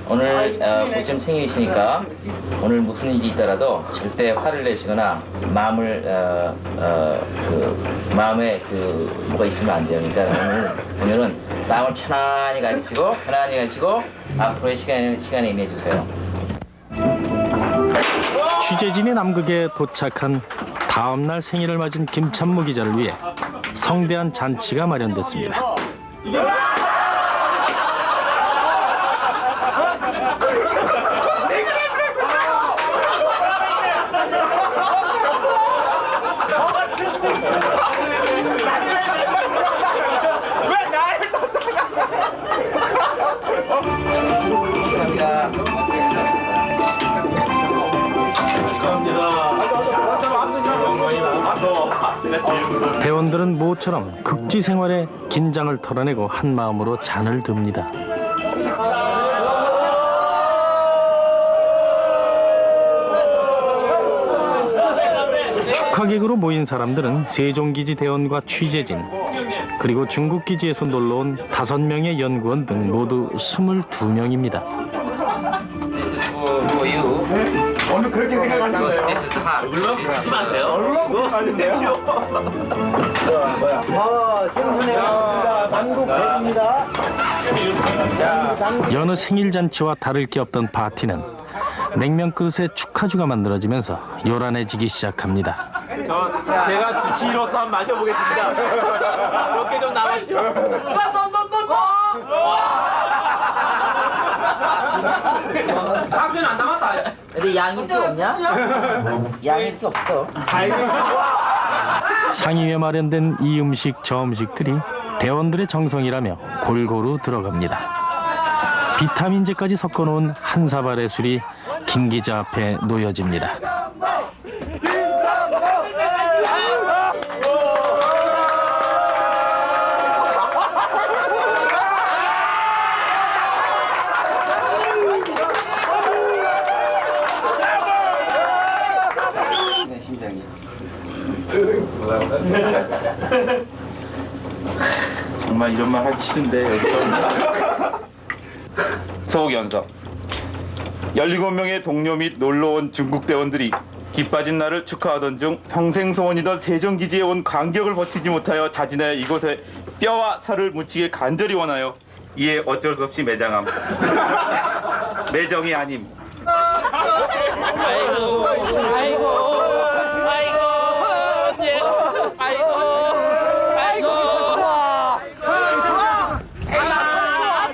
오늘 보침 생일이시니까 오늘 무슨 일이 있더라도 절대 화를 내시거나 마음에 뭐가 있으면 안 돼요. 그러니까 오늘은 마음을 편안히 가지시고 앞으로의 시간에 임해 주세요. 취재진이 남극에 도착한 다음 날 생일을 맞은 김찬무 기자를 위해 성대한 잔치가 마련됐습니다. 대원들은 모처럼 극지 생활에 긴장을 털어내고 한 마음으로 잔을 듭니다. 축하객으로 모인 사람들은 세종기지 대원과 취재진, 그리고 중국기지에서 놀러온 5명의 연구원 등 모두 22명입니다. 오늘 그렇게 생각하시는 거예요? 물론 하시면 안 돼요? 물론 안 돼요? 여느 생일 잔치와 다를 게 없던 파티는 냉면 그릇에 축하주가 만들어지면서 요란해지기 시작합니다. 제가 주치의로서 한번 마셔보겠습니다. 몇 개 좀 남았죠? 한편안 남았다. 근데 양이 이렇게 없냐? 양이 이렇게 없어. 상의에 마련된 이 음식 저 음식들이 대원들의 정성이라며 골고루 들어갑니다. 비타민제까지 섞어놓은 한 사발의 술이 김 기자 앞에 놓여집니다. 정말 이런 말 하기 싫은데 여기서 서옥연서 17명의 동료 및 놀러온 중국 대원들이 기빠진 날을 축하하던 중 평생 소원이던 세종기지에 온 간격을 버티지 못하여 자진하여 이곳에 뼈와 살을 묻히길 간절히 원하여 이에 어쩔 수 없이 매장함. 매정이 아님.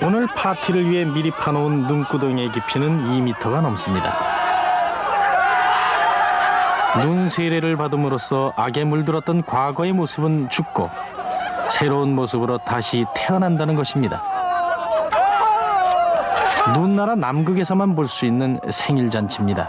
오늘 파티를 위해 미리 파놓은 눈구덩이의 깊이는 2m가 넘습니다. 눈 세례를 받음으로써 악에 물들었던 과거의 모습은 죽고 새로운 모습으로 다시 태어난다는 것입니다. 눈나라 남극에서만 볼 수 있는 생일잔치입니다.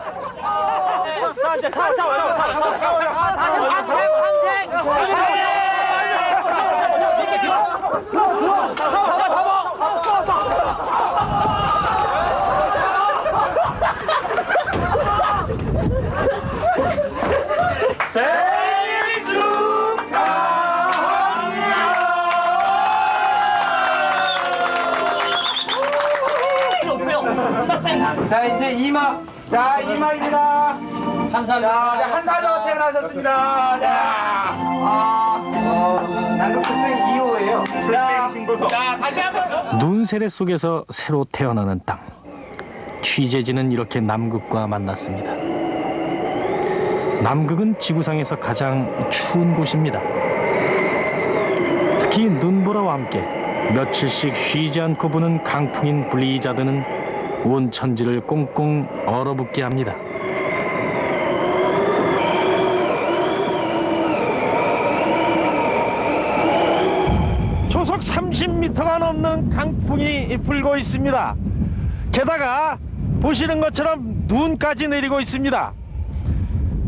자, 이제 이마. 자, 이마입니다. 감사합니다. 한 살로 태어나셨습니다. 남극 출생 2호예요. 자, 다시 한번. 눈 세례 속에서 새로 태어나는 땅. 취재진은 이렇게 남극과 만났습니다. 남극은 지구상에서 가장 추운 곳입니다. 특히 눈보라와 함께 며칠씩 쉬지 않고 부는 강풍인 블리자드는 온 천지를 꽁꽁 얼어붙게 합니다. 초속 30m가 넘는 강풍이 불고 있습니다. 게다가 보시는 것처럼 눈까지 내리고 있습니다.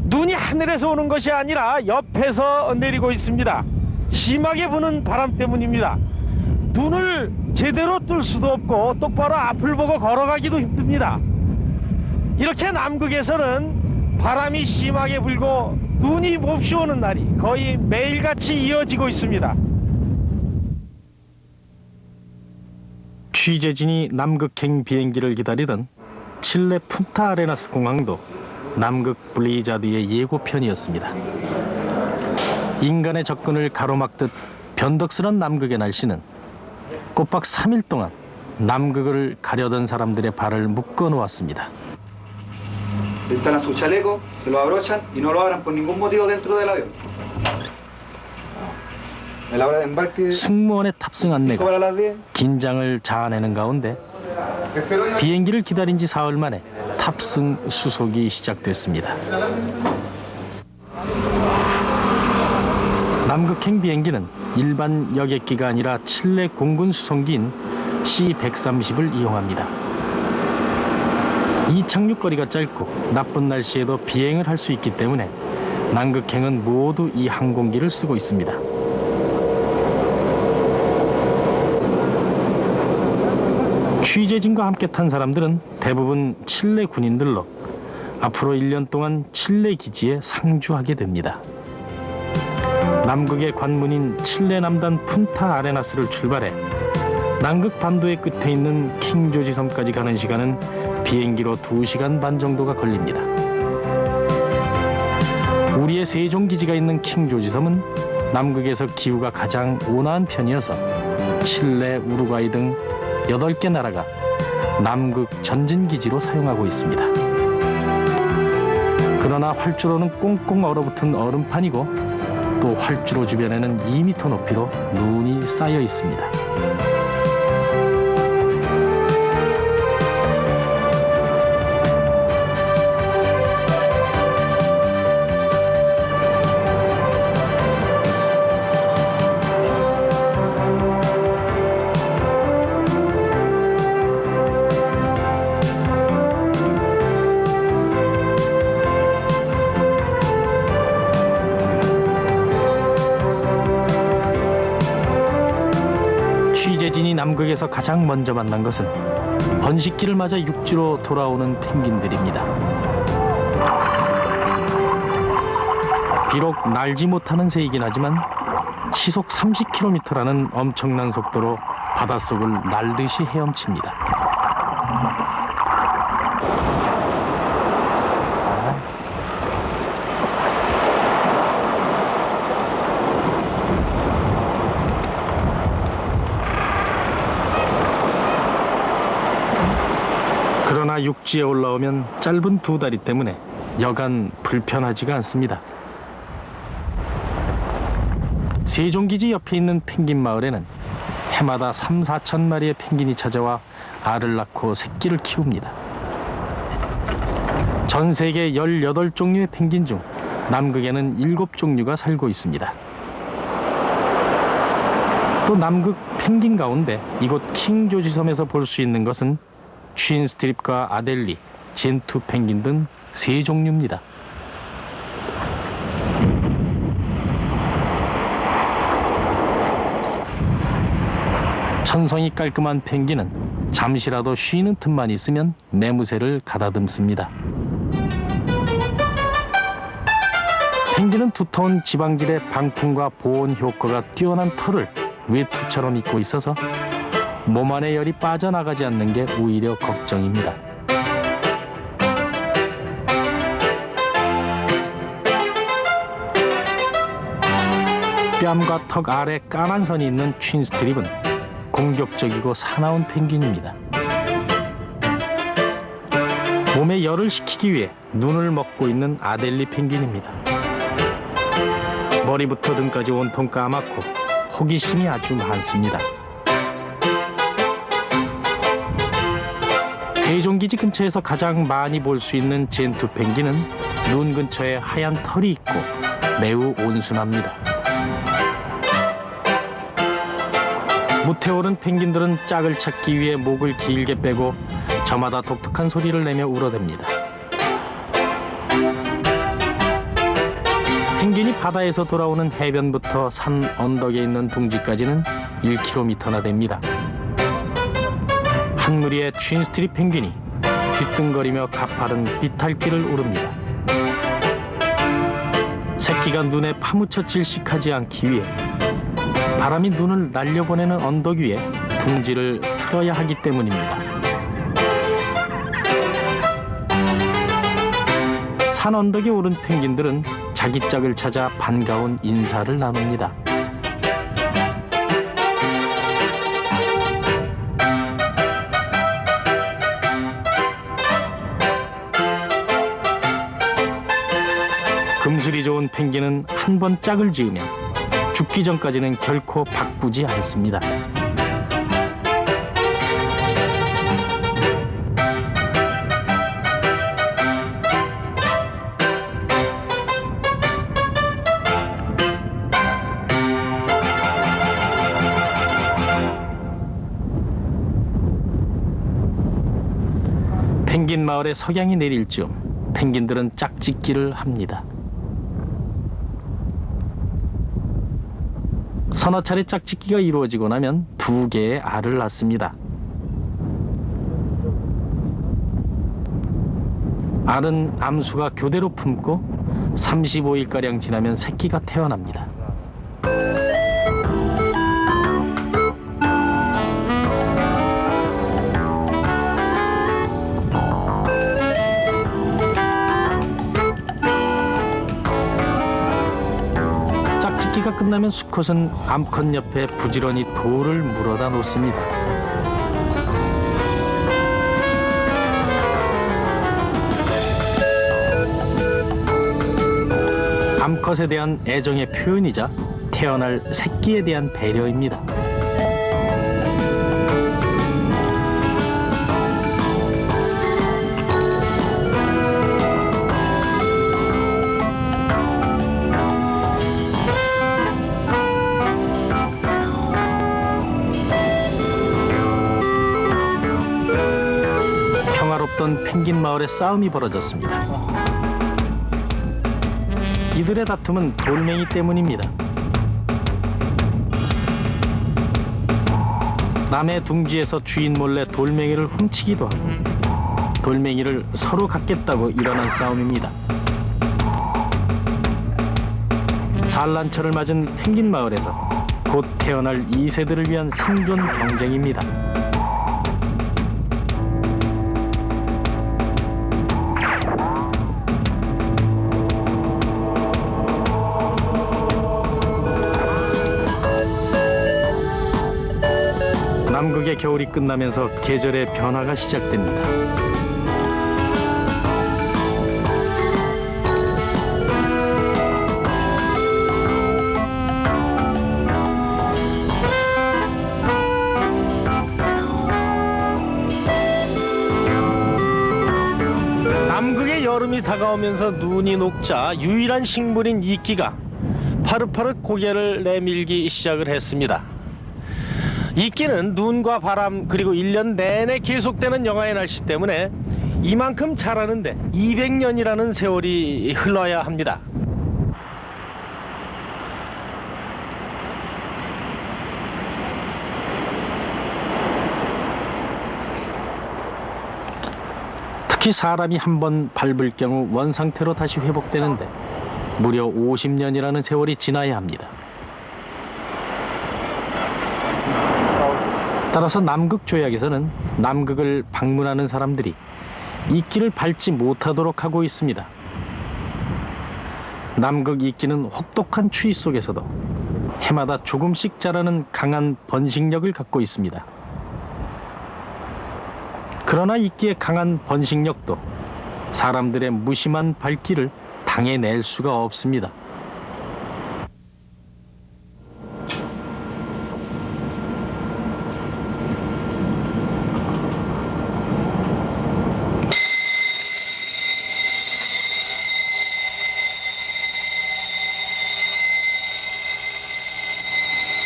눈이 하늘에서 오는 것이 아니라 옆에서 내리고 있습니다. 심하게 부는 바람 때문입니다. 눈을 제대로 뜰 수도 없고 똑바로 앞을 보고 걸어가기도 힘듭니다. 이렇게 남극에서는 바람이 심하게 불고 눈이 몹시 오는 날이 거의 매일같이 이어지고 있습니다. 취재진이 남극행 비행기를 기다리던 칠레 푼타 아레나스 공항도 남극 블리자드의 예고편이었습니다. 인간의 접근을 가로막듯 변덕스런 남극의 날씨는 꼬박 3일 동안 남극을 가려던 사람들의 발을 묶어 놓았습니다. Se instalan su chaleco, se lo abrochan y no lo abran por ningún motivo dentro del avión. A la hora de embarque, 승무원의 탑승 5 안내가 para las 10. 긴장을 자아내는 가운데 비행기를 기다린 지 사흘 만에 탑승 수속이 시작됐습니다. 남극행 비행기는 일반 여객기가 아니라 칠레 공군 수송기인 C-130을 이용합니다. 이착륙 거리가 짧고 나쁜 날씨에도 비행을 할 수 있기 때문에 남극행은 모두 이 항공기를 쓰고 있습니다. 취재진과 함께 탄 사람들은 대부분 칠레 군인들로 앞으로 1년 동안 칠레 기지에 상주하게 됩니다. 남극의 관문인 칠레 남단 푼타 아레나스를 출발해 남극 반도의 끝에 있는 킹조지 섬까지 가는 시간은 비행기로 2시간 반 정도가 걸립니다. 우리의 세종 기지가 있는 킹조지 섬은 남극에서 기후가 가장 온화한 편이어서 칠레, 우루과이 등 8개 나라가 남극 전진기지로 사용하고 있습니다. 그러나 활주로는 꽁꽁 얼어붙은 얼음판이고 또 활주로 주변에는 2m 높이로 눈이 쌓여 있습니다. 취재진이 남극에서 가장 먼저 만난 것은 번식기를 맞아 육지로 돌아오는 펭귄들입니다. 비록 날지 못하는 새이긴 하지만 시속 30km라는 엄청난 속도로 바닷속을 날듯이 헤엄칩니다. 그러나 육지에 올라오면 짧은 2다리 때문에 여간 불편하지가 않습니다. 세종기지 옆에 있는 펭귄 마을에는 해마다 3-4천 마리의 펭귄이 찾아와 알을 낳고 새끼를 키웁니다. 전 세계 18종류의 펭귄 중 남극에는 7종류가 살고 있습니다. 또 남극 펭귄 가운데 이곳 킹조지 섬에서 볼 수 있는 것은 퀸스트립과 아델리, 젠투 펭귄 등 3종류입니다. 천성이 깔끔한 펭귄은 잠시라도 쉬는 틈만 있으면 매무새를 가다듬습니다. 펭귄은 두터운 지방질의 방풍과 보온 효과가 뛰어난 털을 외투처럼 입고 있어서 몸 안에 열이 빠져나가지 않는 게 오히려 걱정입니다. 뺨과 턱 아래 까만 선이 있는 퀸스트립은 공격적이고 사나운 펭귄입니다. 몸에 열을 식히기 위해 눈을 먹고 있는 아델리 펭귄입니다. 머리부터 등까지 온통 까맣고 호기심이 아주 많습니다. 세종기지 근처에서 가장 많이 볼 수 있는 젠투 펭귄은 눈 근처에 하얀 털이 있고 매우 온순합니다. 무태 오른 펭귄들은 짝을 찾기 위해 목을 길게 빼고 저마다 독특한 소리를 내며 울어댑니다. 펭귄이 바다에서 돌아오는 해변부터 산 언덕에 있는 둥지까지는 1km나 됩니다. 한 무리의 퀸스트립 펭귄이 뒤뚱거리며 가파른 비탈길을 오릅니다. 새끼가 눈에 파묻혀 질식하지 않기 위해 바람이 눈을 날려보내는 언덕 위에 둥지를 틀어야 하기 때문입니다. 산 언덕에 오른 펭귄들은 자기 짝을 찾아 반가운 인사를 나눕니다. 금술이 좋은 펭귄은 한 번 짝을 지으면 죽기 전까지는 결코 바꾸지 않습니다. 펭귄 마을에 석양이 내릴 즈음 펭귄들은 짝짓기를 합니다. 서너 차례 짝짓기가 이루어지고 나면 2개의 알을 낳습니다. 알은 암수가 교대로 품고 35일가량 지나면 새끼가 태어납니다. 짝짓기가 끝나면 수컷은 암컷 옆에 부지런히 돌을 물어다 놓습니다. 암컷에 대한 애정의 표현이자 태어날 새끼에 대한 배려입니다. 평화롭던 펭귄 마을에 싸움이 벌어졌습니다. 이들의 다툼은 돌멩이 때문입니다. 남의 둥지에서 주인 몰래 돌멩이를 훔치기도 하고 돌멩이를 서로 갖겠다고 일어난 싸움입니다. 산란철을 맞은 펭귄 마을에서 곧 태어날 2세들을 위한 생존 경쟁입니다. 남극의 겨울이 끝나면서 계절의 변화가 시작됩니다. 남극의 여름이 다가오면서 눈이 녹자 유일한 식물인 이끼가 파릇파릇 고개를 내밀기 시작을 했습니다. 이끼는 눈과 바람 그리고 1년 내내 계속되는 영하의 날씨 때문에 이만큼 자라는데 200년이라는 세월이 흘러야 합니다. 특히 사람이 한번 밟을 경우 원상태로 다시 회복되는데 무려 50년이라는 세월이 지나야 합니다. 따라서 남극 조약에서는 남극을 방문하는 사람들이 이끼를 밟지 못하도록 하고 있습니다. 남극 이끼는 혹독한 추위 속에서도 해마다 조금씩 자라는 강한 번식력을 갖고 있습니다. 그러나 이끼의 강한 번식력도 사람들의 무심한 발길을 당해낼 수가 없습니다.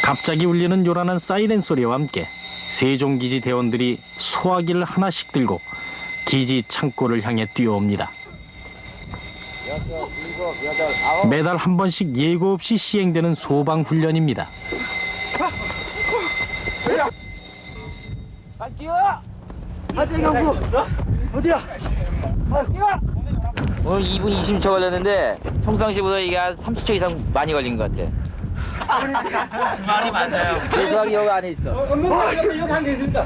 갑자기 울리는 요란한 사이렌 소리와 함께 세종기지 대원들이 소화기를 하나씩 들고 기지 창고를 향해 뛰어옵니다. 매달 한 번씩 예고 없이 시행되는 소방훈련입니다. 오늘 2분 20초 걸렸는데 평상시보다 이게 한 30초 이상 많이 걸린 것 같아. 말이 맞아요. 재수하기 여기 안에 있어. 없는 사람이 여기 한개 있습니다.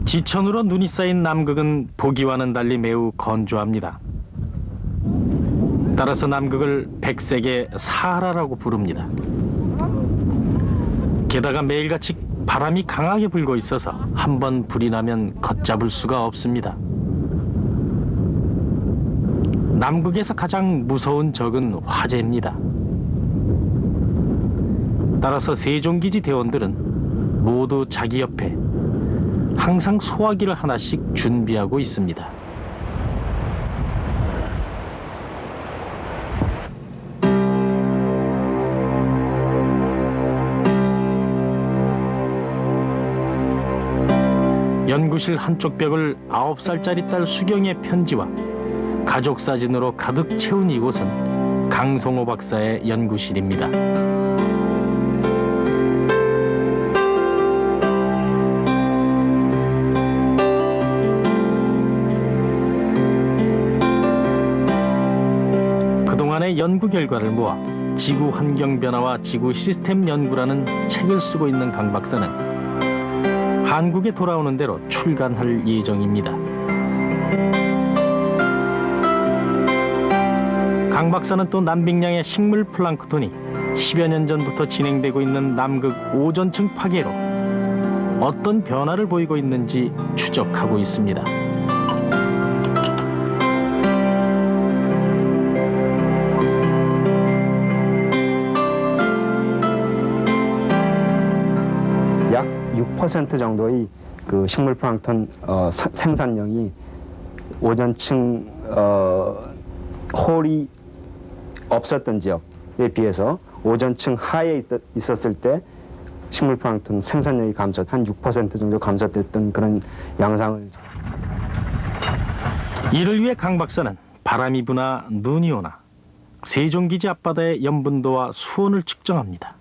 지천으로 눈이 쌓인 남극은 보기와는 달리 매우 건조합니다. 따라서 남극을 백색의 사하라라고 부릅니다. 게다가 매일같이 바람이 강하게 불고 있어서 한번 불이 나면 걷잡을 수가 없습니다. 남극에서 가장 무서운 적은 화재입니다. 따라서 세종기지 대원들은 모두 자기 옆에 항상 소화기를 하나씩 준비하고 있습니다. 연구실 한쪽 벽을 9살짜리 딸 수경의 편지와 가족 사진으로 가득 채운 이곳은 강성호 박사의 연구실입니다. 그동안의 연구 결과를 모아 지구 환경 변화와 지구 시스템 연구라는 책을 쓰고 있는 강 박사는 한국에 돌아오는 대로 출간할 예정입니다. 강 박사는 또 남빙량의 식물 플랑크톤이 10여 년 전부터 진행되고 있는 남극 오존층 파괴로 어떤 변화를 보이고 있는지 추적하고 있습니다. 약 6% 정도의 그 식물 플랑크톤 생산량이 오존층 홀이 없었던 지역에 비해서 오존층 하에 있었을 때 식물 플랑크톤 생산량이 한 6% 정도 감소됐던 그런 양상을. 이를 위해 강 박사는 바람이 부나 눈이 오나 세종기지 앞바다의 염분도와 수온을 측정합니다.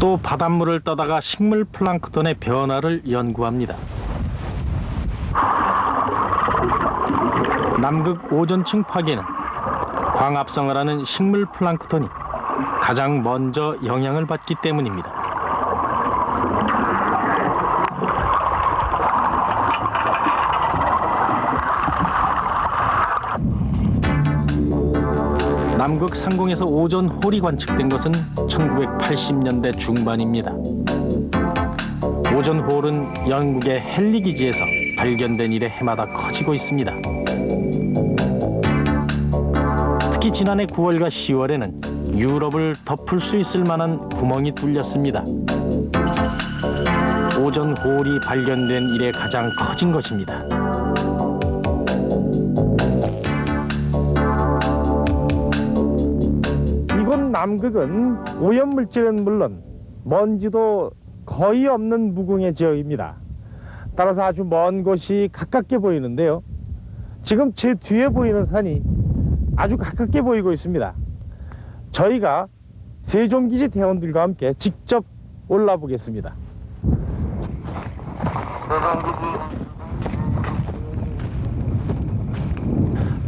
또 바닷물을 떠다가 식물 플랑크톤의 변화를 연구합니다. 남극 오존층 파괴는 광합성을 하는 식물 플랑크톤이 가장 먼저 영향을 받기 때문입니다. 남극 상공에서 오존 홀이 관측된 것은 1980년대 중반입니다. 오존 홀은 영국의 헨리 기지에서 발견된 이래 해마다 커지고 있습니다. 특히 지난해 9월과 10월에는 유럽을 덮을 수 있을 만한 구멍이 뚫렸습니다. 오존 홀이 발견된 이래 가장 커진 것입니다. 이곳 남극은 오염물질은 물론 먼지도 거의 없는 무궁의 지역입니다. 따라서 아주 먼 곳이 가깝게 보이는데요. 지금 제 뒤에 보이는 산이 아주 가깝게 보이고 있습니다. 저희가 세종기지 대원들과 함께 직접 올라보겠습니다.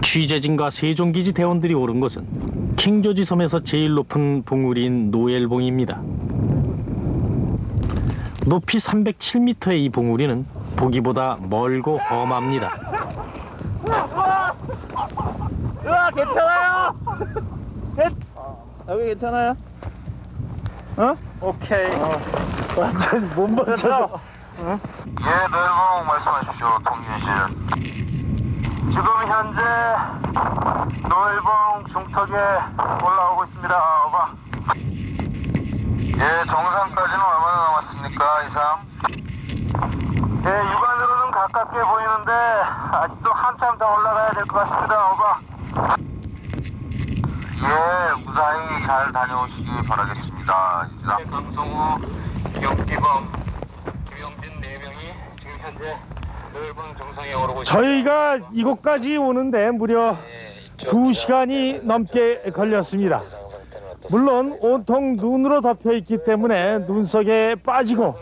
취재진과 세종기지 대원들이 오른 곳은 킹조지 섬에서 제일 높은 봉우리인 노엘봉입니다. 높이 307m의 이 봉우리는 보기보다 멀고 험합니다. 으아, 괜찮아요. 여기 괜찮아요? 어? 오케이. 완전 못 맞춰서. 예, 노엘봉 말씀하십시오, 통신실. 지금 현재 노엘봉 중턱에 올라오고 있습니다. 오바. 예, 정상까지는 얼마나 남았습니까, 이상? 예, 육안으로는 가깝게 보이는데 아직도 한참 더 올라가야 될 것 같습니다. 오바. 예, 무사히 잘 다녀오시기 바라겠습니다. 이상. 강성우, 경기범, 김영진 4명이 지금 현재 노엘봉 정상에 오르고 있습니다. 저희가 이곳까지 오는데 무려 2시간이 넘게 걸렸습니다. 물론 온통 눈으로 덮여 있기 때문에 눈 속에 빠지고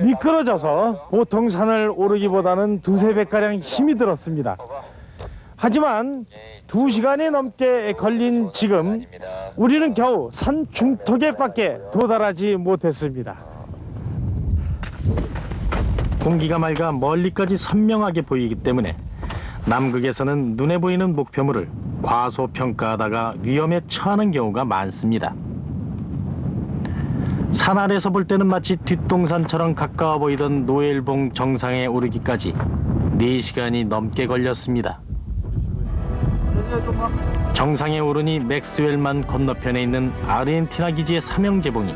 미끄러져서 보통 산을 오르기보다는 두세 배가량 힘이 들었습니다. 하지만 2시간이 넘게 걸린 지금 우리는 겨우 산 중턱에밖에 도달하지 못했습니다. 공기가 맑아 멀리까지 선명하게 보이기 때문에 남극에서는 눈에 보이는 목표물을 과소평가하다가 위험에 처하는 경우가 많습니다. 산 아래서 볼 때는 마치 뒷동산처럼 가까워 보이던 노엘봉 정상에 오르기까지 4시간이 넘게 걸렸습니다. 정상에 오르니 맥스웰만 건너편에 있는 아르헨티나 기지의 삼형제봉이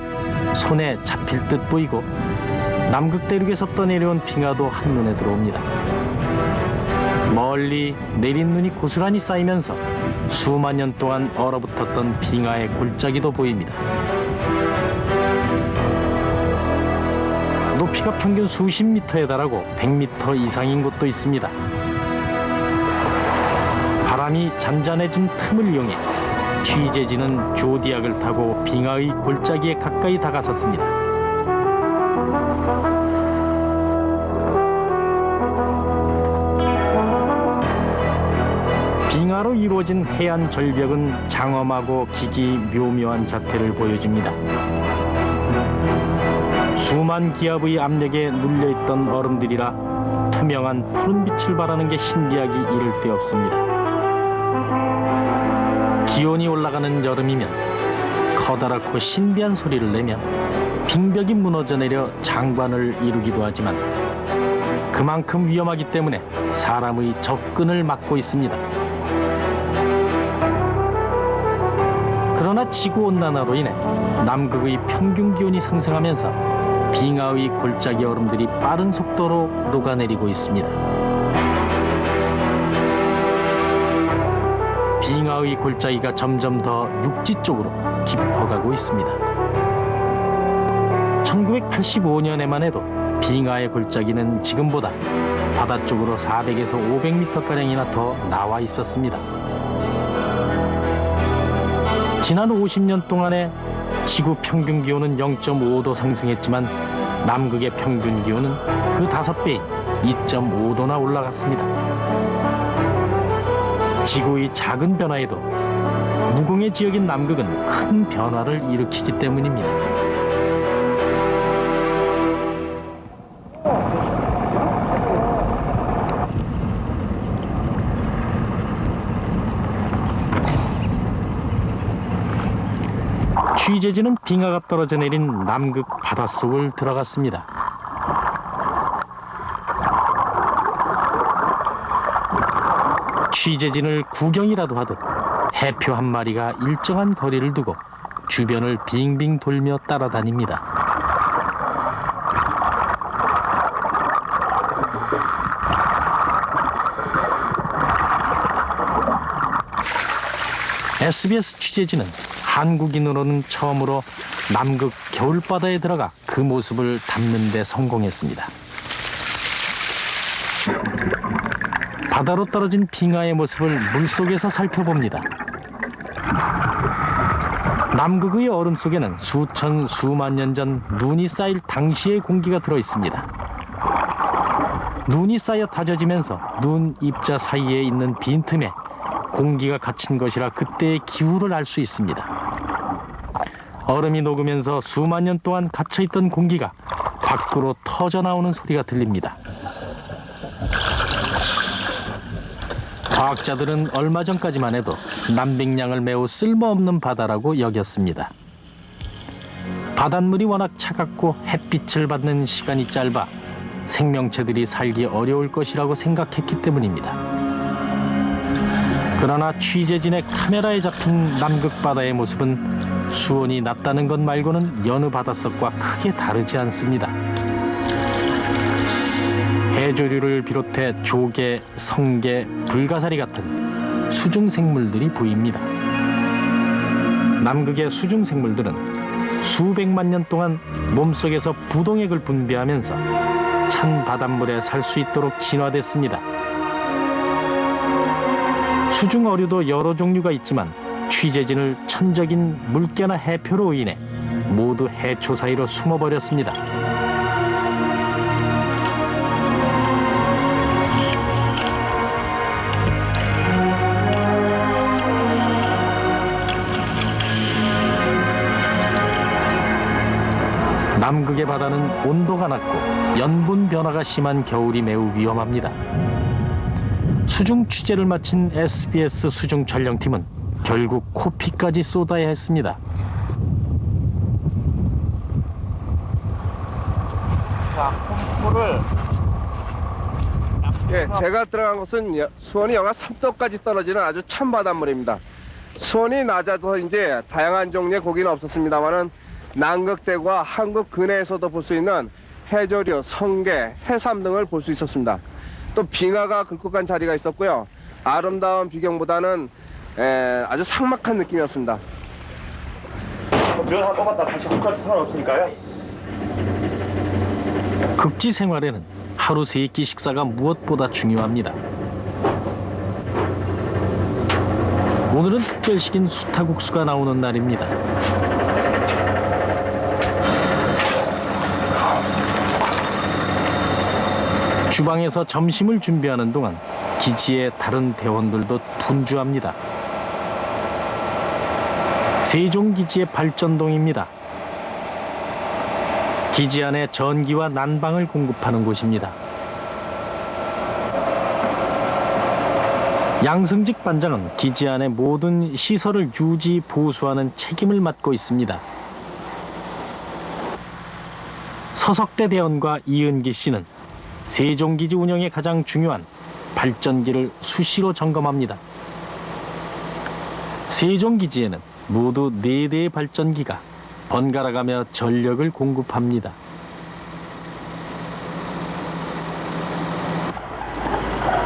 손에 잡힐 듯 보이고 남극 대륙에서 떠내려온 빙하도 한눈에 들어옵니다. 멀리 내린 눈이 고스란히 쌓이면서 수만 년 동안 얼어붙었던 빙하의 골짜기도 보입니다. 높이가 평균 수십 미터에 달하고 100미터 이상인 곳도 있습니다. 바람이 잔잔해진 틈을 이용해 취재진은 조디악을 타고 빙하의 골짜기에 가까이 다가섰습니다. 빙하로 이루어진 해안 절벽은 장엄하고 기기묘묘한 자태를 보여줍니다. 수만 기압의 압력에 눌려있던 얼음들이라 투명한 푸른 빛을 발하는 게 신기하기 이를 데 없습니다. 기온이 올라가는 여름이면 커다랗고 신비한 소리를 내며 빙벽이 무너져 내려 장관을 이루기도 하지만 그만큼 위험하기 때문에 사람의 접근을 막고 있습니다. 그러나 지구온난화로 인해 남극의 평균 기온이 상승하면서 빙하의 골짜기 얼음들이 빠른 속도로 녹아내리고 있습니다. 빙하의 골짜기가 점점 더 육지 쪽으로 깊어가고 있습니다. 1985년에만 해도 빙하의 골짜기는 지금보다 바다 쪽으로 400에서 500m가량이나 더 나와 있었습니다. 지난 50년 동안에 지구 평균 기온은 0.5도 상승했지만 남극의 평균 기온은 그 5배인 2.5도나 올라갔습니다. 지구의 작은 변화에도 무공해 지역인 남극은 큰 변화를 일으키기 때문입니다. 취재진은 빙하가 떨어져 내린 남극 바닷속을 들어갔습니다. 취재진을 구경이라도 하듯 해표 한 마리가 일정한 거리를 두고 주변을 빙빙 돌며 따라다닙니다. SBS 취재진은 한국인으로는 처음으로 남극 겨울바다에 들어가 그 모습을 담는 데 성공했습니다. 바다로 떨어진 빙하의 모습을 물속에서 살펴봅니다. 남극의 얼음 속에는 수천, 수만 년 전 눈이 쌓일 당시의 공기가 들어있습니다. 눈이 쌓여 다져지면서 눈 입자 사이에 있는 빈틈에 공기가 갇힌 것이라 그때의 기후를 알 수 있습니다. 얼음이 녹으면서 수만 년 동안 갇혀있던 공기가 밖으로 터져나오는 소리가 들립니다. 과학자들은 얼마 전까지만 해도 남빙량을 매우 쓸모없는 바다라고 여겼습니다. 바닷물이 워낙 차갑고 햇빛을 받는 시간이 짧아 생명체들이 살기 어려울 것이라고 생각했기 때문입니다. 그러나 취재진의 카메라에 잡힌 남극 바다의 모습은 수온이 낮다는 것 말고는 여느 바닷속과 크게 다르지 않습니다. 해조류를 비롯해 조개, 성게, 불가사리 같은 수중생물들이 보입니다. 남극의 수중생물들은 수백만 년 동안 몸속에서 부동액을 분비하면서 찬 바닷물에 살 수 있도록 진화됐습니다. 수중 어류도 여러 종류가 있지만 취재진을 천적인 물개나 해표로 인해 모두 해초 사이로 숨어버렸습니다. 남극의 바다는 온도가 낮고 연분 변화가 심한 겨울이 매우 위험합니다. 수중 취재를 마친 SBS 수중 촬영팀은 결국 코피까지 쏟아야 했습니다. 예, 제가 들어간 곳은 수온이 영하 3도까지 떨어지는 아주 찬 바닷물입니다. 수온이 낮아서 이제 다양한 종류의 고기는 없었습니다만은 남극대과 한국 근해에서도 볼 수 있는 해조류, 성게, 해삼 등을 볼 수 있었습니다. 또 빙하가 긁고 간 자리가 있었고요. 아름다운 비경보다는 아주 삭막한 느낌이었습니다. 면 한 번 갖다 다시 훅할 상관없으니까요. 극지 생활에는 하루 3끼 식사가 무엇보다 중요합니다. 오늘은 특별식인 수타국수가 나오는 날입니다. 주방에서 점심을 준비하는 동안 기지의 다른 대원들도 분주합니다. 세종기지의 발전동입니다. 기지 안에 전기와 난방을 공급하는 곳입니다. 양승직 반장은 기지 안의 모든 시설을 유지, 보수하는 책임을 맡고 있습니다. 서석대 대원과 이은기 씨는 세종기지 운영에 가장 중요한 발전기를 수시로 점검합니다. 세종기지에는 모두 4대의 발전기가 번갈아가며 전력을 공급합니다.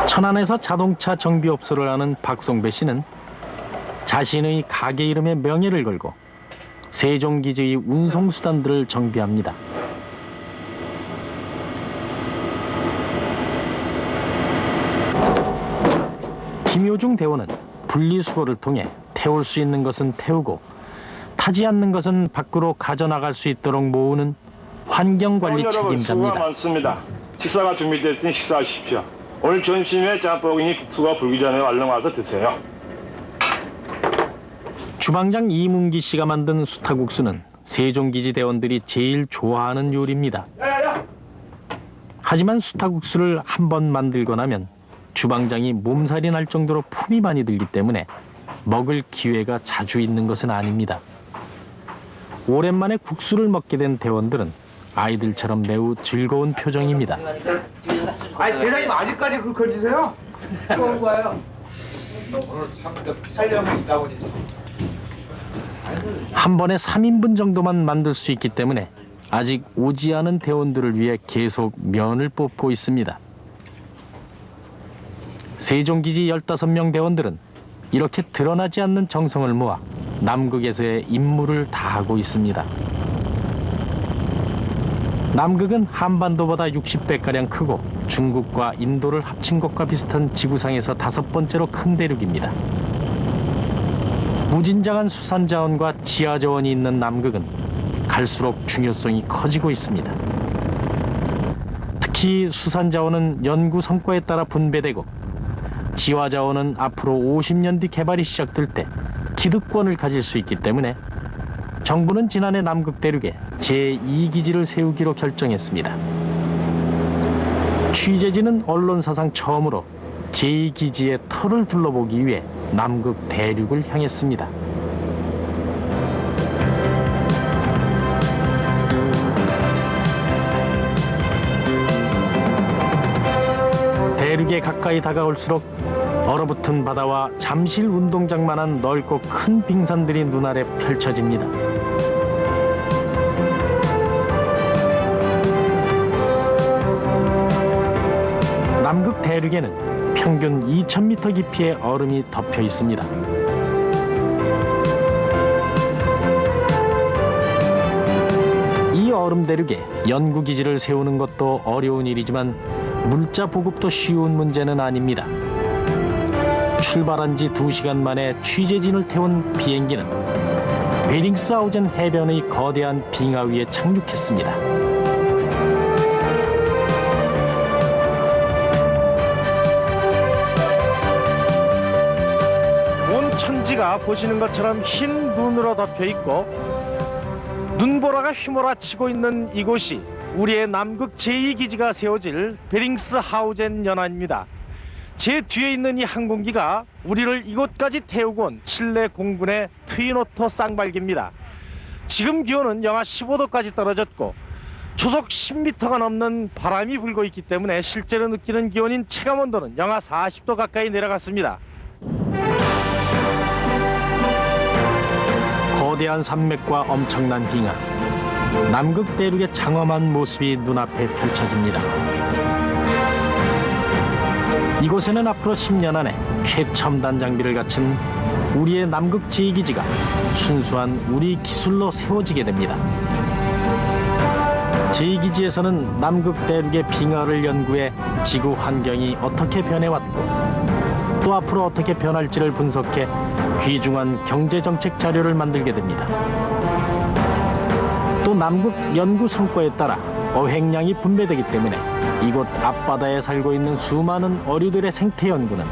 천안에서 자동차 정비업소를 하는 박송배 씨는 자신의 가게 이름에 명예를 걸고 세종기지의 운송수단들을 정비합니다. 김효중 대원은 분리수거를 통해 태울 수 있는 것은 태우고 타지 않는 것은 밖으로 가져나갈 수 있도록 모으는 환경관리 책임자입니다. 수고가 많습니다. 식사가 준비됐으니 식사하십시오. 오늘 점심에 짬뽕이니 국수가 불기 전에 얼른 와서 드세요. 주방장 이문기 씨가 만든 수타국수는 세종기지 대원들이 제일 좋아하는 요리입니다. 하지만 수타국수를 한 번 만들고 나면 주방장이 몸살이 날 정도로 품이 많이 들기 때문에 먹을 기회가 자주 있는 것은 아닙니다. 오랜만에 국수를 먹게 된 대원들은 아이들처럼 매우 즐거운 표정입니다. 아니 대장님 아직까지 그걸 걸리세요? 좋은 거예요. 오늘 참 촬영이 있다고 진짜. 한 번에 3인분 정도만 만들 수 있기 때문에 아직 오지 않은 대원들을 위해 계속 면을 뽑고 있습니다. 세종기지 15명 대원들은 이렇게 드러나지 않는 정성을 모아 남극에서의 임무를 다하고 있습니다. 남극은 한반도보다 60배가량 크고 중국과 인도를 합친 것과 비슷한 지구상에서 5번째로 큰 대륙입니다. 무진장한 수산자원과 지하자원이 있는 남극은 갈수록 중요성이 커지고 있습니다. 특히 수산자원은 연구 성과에 따라 분배되고 지화자원은 앞으로 50년 뒤 개발이 시작될 때 기득권을 가질 수 있기 때문에 정부는 지난해 남극 대륙에 제2기지를 세우기로 결정했습니다. 취재진은 언론사상 처음으로 제2기지의 터를 둘러보기 위해 남극 대륙을 향했습니다. 대륙에 가까이 다가올수록 얼어붙은 바다와 잠실 운동장만한 넓고 큰 빙산들이 눈아래 펼쳐집니다. 남극 대륙에는 평균 2,000m 깊이의 얼음이 덮여 있습니다. 이 얼음 대륙에 연구기지를 세우는 것도 어려운 일이지만 물자 보급도 쉬운 문제는 아닙니다. 출발한 지 2시간 만에 취재진을 태운 비행기는 베링스하우젠 해변의 거대한 빙하 위에 착륙했습니다. 온 천지가 보시는 것처럼 흰 눈으로 덮여 있고 눈보라가 휘몰아치고 있는 이곳이 우리의 남극 제2기지가 세워질 베링스하우젠 연안입니다. 제 뒤에 있는 이 항공기가 우리를 이곳까지 태우고 온 칠레 공군의 트윈오터 쌍발기입니다. 지금 기온은 영하 15도까지 떨어졌고 초속 10m가 넘는 바람이 불고 있기 때문에 실제로 느끼는 기온인 체감온도는 영하 40도 가까이 내려갔습니다. 거대한 산맥과 엄청난 빙하, 남극 대륙의 장엄한 모습이 눈앞에 펼쳐집니다. 이곳에는 앞으로 10년 안에 최첨단 장비를 갖춘 우리의 남극 제2기지가 순수한 우리 기술로 세워지게 됩니다. 제2기지에서는 남극 대륙의 빙하를 연구해 지구 환경이 어떻게 변해왔고 또 앞으로 어떻게 변할지를 분석해 귀중한 경제정책 자료를 만들게 됩니다. 또 남극 연구 성과에 따라 어획량이 분배되기 때문에 이곳 앞바다에 살고 있는 수많은 어류들의 생태 연구는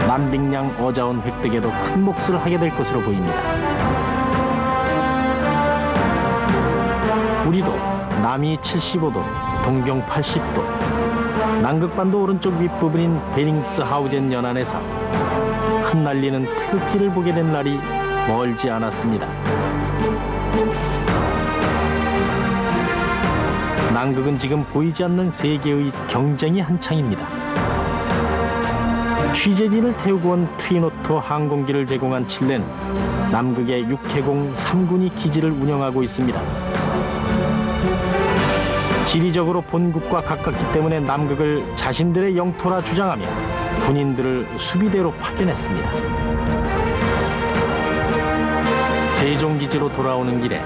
남빙량 어자원 획득에도 큰 몫을 하게 될 것으로 보입니다. 우리도 남위 75도, 동경 80도, 남극반도 오른쪽 윗부분인 베링스하우젠 연안에서 흩날리는 태극기를 보게 된 날이 멀지 않았습니다. 남극은 지금 보이지 않는 세계의 경쟁이 한창입니다. 취재진을 태우고 온 트윈오터 항공기를 제공한 칠레는 남극의 육해공 3군이 기지를 운영하고 있습니다. 지리적으로 본국과 가깝기 때문에 남극을 자신들의 영토라 주장하며 군인들을 수비대로 파견했습니다. 세종기지로 돌아오는 길에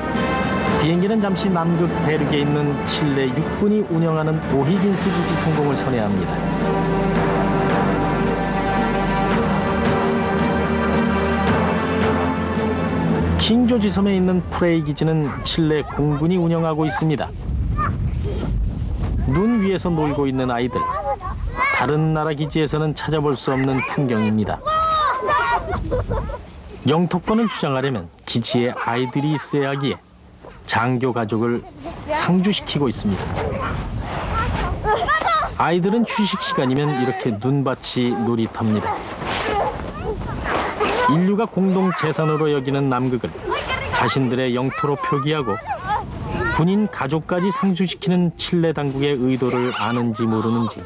비행기는 잠시 남극 대륙에 있는 칠레 육군이 운영하는 오히긴스 기지 상공을 선회합니다. 킹조지 섬에 있는 프레이 기지는 칠레 공군이 운영하고 있습니다. 눈 위에서 놀고 있는 아이들, 다른 나라 기지에서는 찾아볼 수 없는 풍경입니다. 영토권을 주장하려면 기지에 아이들이 있어야 하기에 장교 가족을 상주시키고 있습니다. 아이들은 휴식 시간이면 이렇게 눈밭이 놀이터입니다. 인류가 공동 재산으로 여기는 남극을 자신들의 영토로 표기하고 군인 가족까지 상주시키는 칠레 당국의 의도를 아는지 모르는지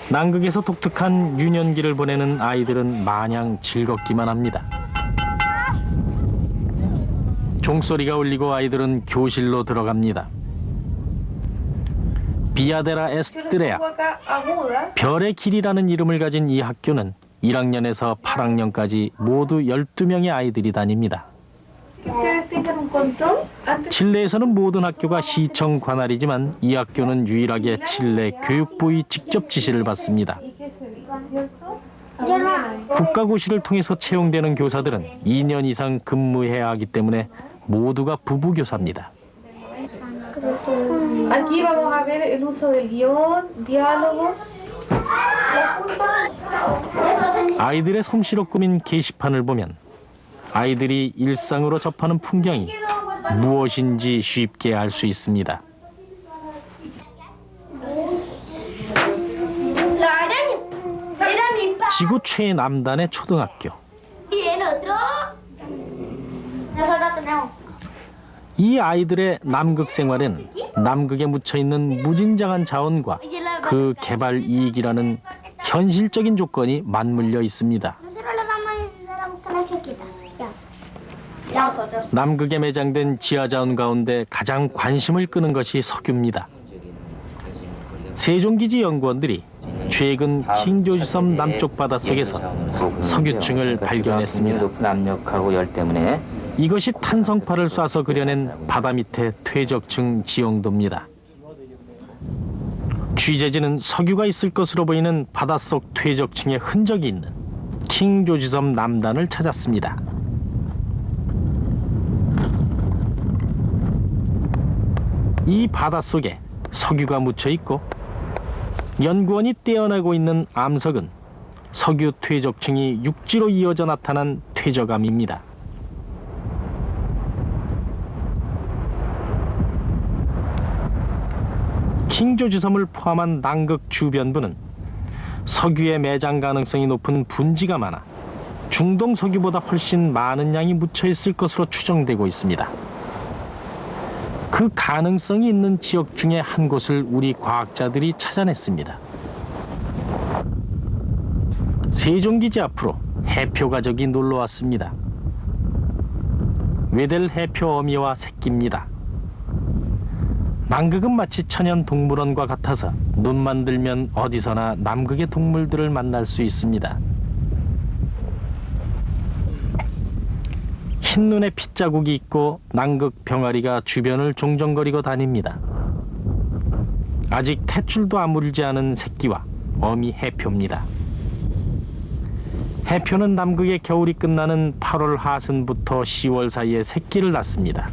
남극에서 독특한 유년기를 보내는 아이들은 마냥 즐겁기만 합니다. 종소리가 울리고 아이들은 교실로 들어갑니다. 비아데라 에스트레아, 별의 길이라는 이름을 가진 이 학교는 1학년에서 8학년까지 모두 12명의 아이들이 다닙니다. 칠레에서는 모든 학교가 시청 관할이지만 이 학교는 유일하게 칠레 교육부의 직접 지시를 받습니다. 국가고시를 통해서 채용되는 교사들은 2년 이상 근무해야 하기 때문에 모두가 부부교사입니다. 아이들의 솜씨로 꾸민 게시판을 보면 아이들이 일상으로 접하는 풍경이 무엇인지 쉽게 알 수 있습니다. 지구 최남단의 초등학교. 이 아이들의 남극 생활은 남극에 묻혀있는 무진장한 자원과 그 개발 이익이라는 현실적인 조건이 맞물려 있습니다. 남극에 매장된 지하자원 가운데 가장 관심을 끄는 것이 석유입니다. 세종기지 연구원들이 최근 킹조지섬 남쪽 바닷속에서 석유층을 발견했습니다. 높은 압력하고 열 때문에 이것이 탄성파를 쏴서 그려낸 바다 밑의 퇴적층 지형도입니다. 취재진은 석유가 있을 것으로 보이는 바닷속 퇴적층의 흔적이 있는 킹조지섬 남단을 찾았습니다. 이 바닷속에 석유가 묻혀 있고 연구원이 떼어내고 있는 암석은 석유 퇴적층이 육지로 이어져 나타난 퇴적암입니다. 킹조지섬을 포함한 남극 주변부는 석유의 매장 가능성이 높은 분지가 많아 중동 석유보다 훨씬 많은 양이 묻혀 있을 것으로 추정되고 있습니다. 그 가능성이 있는 지역 중에 한 곳을 우리 과학자들이 찾아냈습니다. 세종기지 앞으로 해표 가족이 놀러 왔습니다. 웨델 해표 어미와 새끼입니다. 남극은 마치 천연 동물원과 같아서 눈만 들면 어디서나 남극의 동물들을 만날 수 있습니다. 흰눈에 핏자국이 있고 남극 병아리가 주변을 종종거리고 다닙니다. 아직 탯줄도 아물지 않은 새끼와 어미 해표입니다. 해표는 남극의 겨울이 끝나는 8월 하순부터 10월 사이에 새끼를 낳습니다.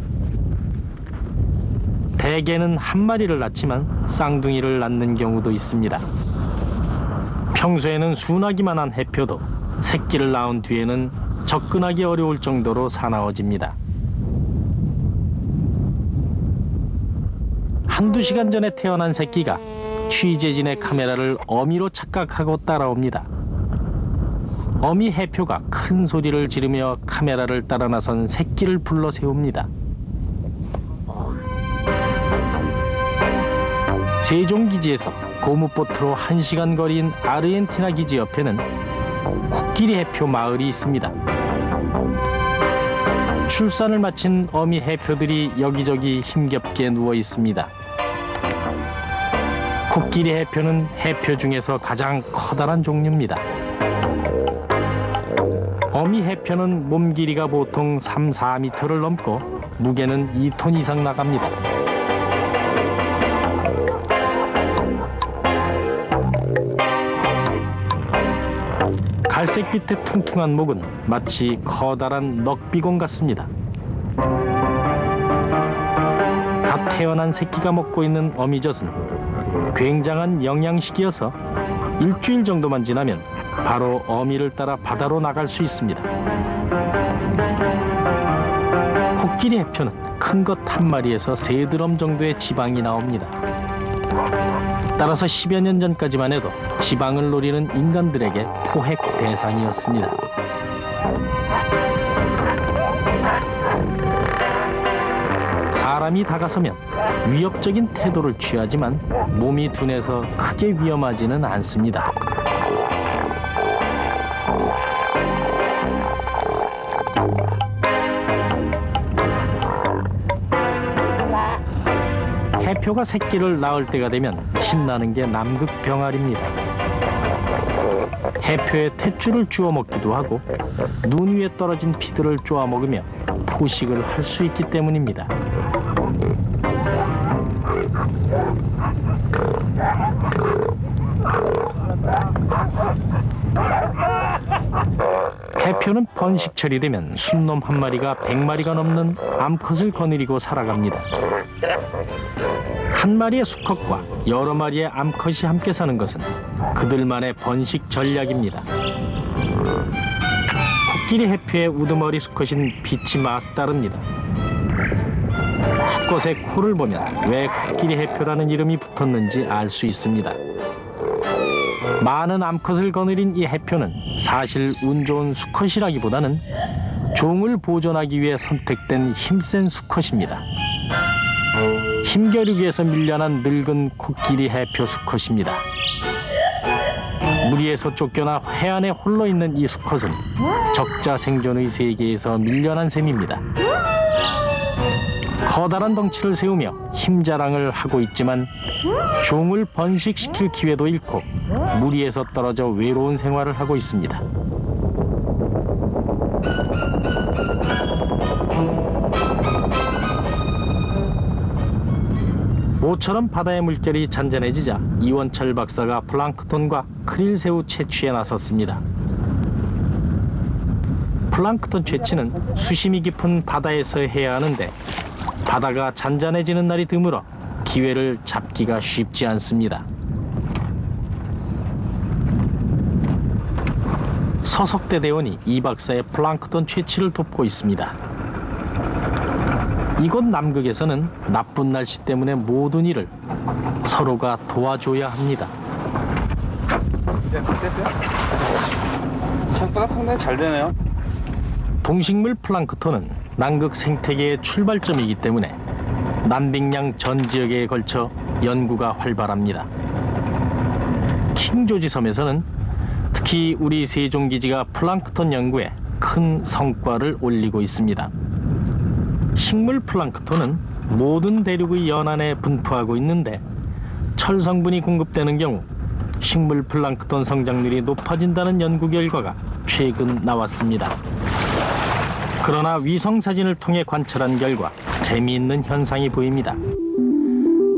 대개는 한 마리를 낳지만 쌍둥이를 낳는 경우도 있습니다. 평소에는 순하기만 한 해표도 새끼를 낳은 뒤에는 접근하기 어려울 정도로 사나워집니다. 한두 시간 전에 태어난 새끼가 취재진의 카메라를 어미로 착각하고 따라옵니다. 어미 해표가 큰 소리를 지르며 카메라를 따라 나선 새끼를 불러 세웁니다. 세종기지에서 고무보트로 1시간 거리인 아르헨티나 기지 옆에는 코끼리 해표 마을이 있습니다. 출산을 마친 어미 해표들이 여기저기 힘겹게 누워 있습니다. 코끼리 해표는 해표 중에서 가장 커다란 종류입니다. 어미 해표는 몸 길이가 보통 3, 4m를 넘고 무게는 2톤 이상 나갑니다. 갈색빛의 퉁퉁한 목은 마치 커다란 넋비공 같습니다. 갓 태어난 새끼가 먹고 있는 어미젖은 굉장한 영양식이어서 일주일 정도만 지나면 바로 어미를 따라 바다로 나갈 수 있습니다. 코끼리 해표는 큰 것 한 마리에서 3드럼 정도의 지방이 나옵니다. 따라서 10여 년 전까지만 해도 지방을 노리는 인간들에게 포획 대상이었습니다. 사람이 다가서면 위협적인 태도를 취하지만 몸이 둔해서 크게 위험하지는 않습니다. 해표가 새끼를 낳을 때가 되면 신나는 게 남극 병아리입니다. 해표의 탯줄을 주워 먹기도 하고 눈 위에 떨어진 피들을 쪼아 먹으며 포식을 할 수 있기 때문입니다. 해표는 번식철이 되면 순놈 한 마리가 100마리가 넘는 암컷을 거느리고 살아갑니다. 한 마리의 수컷과 여러 마리의 암컷이 함께 사는 것은 그들만의 번식 전략입니다. 코끼리 해표의 우두머리 수컷인 빛이 마스다르입니다. 수컷의 코를 보면 왜 코끼리 해표라는 이름이 붙었는지 알 수 있습니다. 많은 암컷을 거느린 이 해표는 사실 운 좋은 수컷이라기보다는 종을 보존하기 위해 선택된 힘센 수컷입니다. 힘겨루기에서 밀려난 늙은 코끼리 해표 수컷입니다. 무리에서 쫓겨나 해안에 홀로 있는 이 수컷은 적자 생존의 세계에서 밀려난 셈입니다. 커다란 덩치를 세우며 힘자랑을 하고 있지만 종을 번식시킬 기회도 잃고 무리에서 떨어져 외로운 생활을 하고 있습니다. 모처럼 바다의 물결이 잔잔해지자 이원철 박사가 플랑크톤과 크릴새우 채취에 나섰습니다. 플랑크톤 채취는 수심이 깊은 바다에서 해야 하는데 바다가 잔잔해지는 날이 드물어 기회를 잡기가 쉽지 않습니다. 서석대 대원이 이 박사의 플랑크톤 채취를 돕고 있습니다. 이곳 남극에서는 나쁜 날씨 때문에 모든 일을 서로가 도와줘야 합니다. 생각보다 상당히 잘 되네요. 동식물 플랑크톤은 남극 생태계의 출발점이기 때문에 남빙양 전 지역에 걸쳐 연구가 활발합니다. 킹조지 섬에서는 특히 우리 세종기지가 플랑크톤 연구에 큰 성과를 올리고 있습니다. 식물 플랑크톤은 모든 대륙의 연안에 분포하고 있는데 철 성분이 공급되는 경우 식물 플랑크톤 성장률이 높아진다는 연구 결과가 최근 나왔습니다. 그러나 위성 사진을 통해 관찰한 결과 재미있는 현상이 보입니다.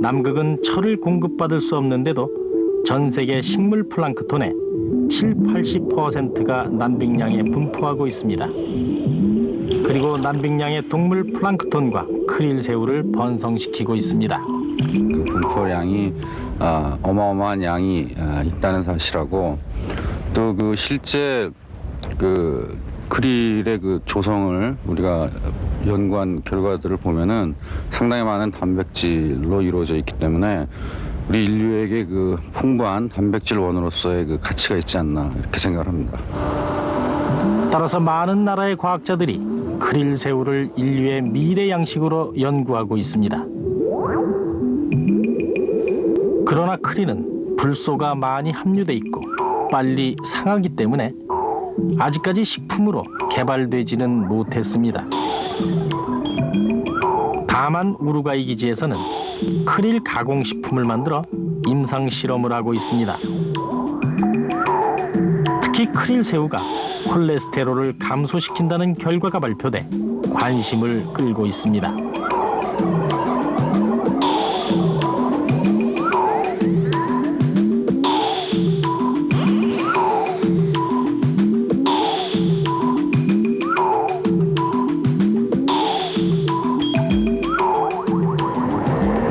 남극은 철을 공급받을 수 없는데도 전 세계 식물 플랑크톤의 70~80%가 남빙양에 분포하고 있습니다. 그리고 남빙양의 동물 플랑크톤과 크릴 새우를 번성시키고 있습니다. 그 분포량이 어마어마한 양이 있다는 사실하고 또 그 실제 그 크릴의 그 조성을 우리가 연구한 결과들을 보면은 상당히 많은 단백질로 이루어져 있기 때문에 우리 인류에게 그 풍부한 단백질 원으로서의 그 가치가 있지 않나 이렇게 생각을 합니다. 따라서 많은 나라의 과학자들이 크릴 새우를 인류의 미래 양식으로 연구하고 있습니다. 그러나 크릴은 불소가 많이 함유돼 있고 빨리 상하기 때문에 아직까지 식품으로 개발되지는 못했습니다. 다만 우루과이 기지에서는 크릴 가공식품을 만들어 임상 실험을 하고 있습니다. 특히 크릴 새우가 콜레스테롤을 감소시킨다는 결과가 발표돼 관심을 끌고 있습니다.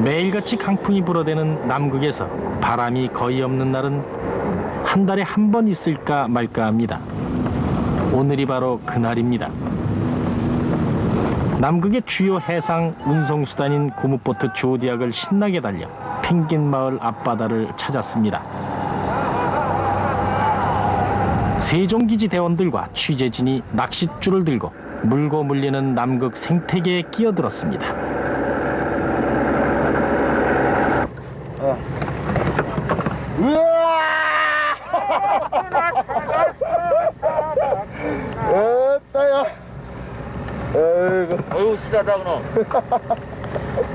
매일같이 강풍이 불어대는 남극에서 바람이 거의 없는 날은 한 달에 한 번 있을까 말까 합니다. 오늘이 바로 그날입니다. 남극의 주요 해상 운송수단인 고무보트 조디악을 신나게 달려 펭귄 마을 앞바다를 찾았습니다. 세종기지 대원들과 취재진이 낚싯줄을 들고 물고 물리는 남극 생태계에 끼어들었습니다. 어휴 실하다 그럼.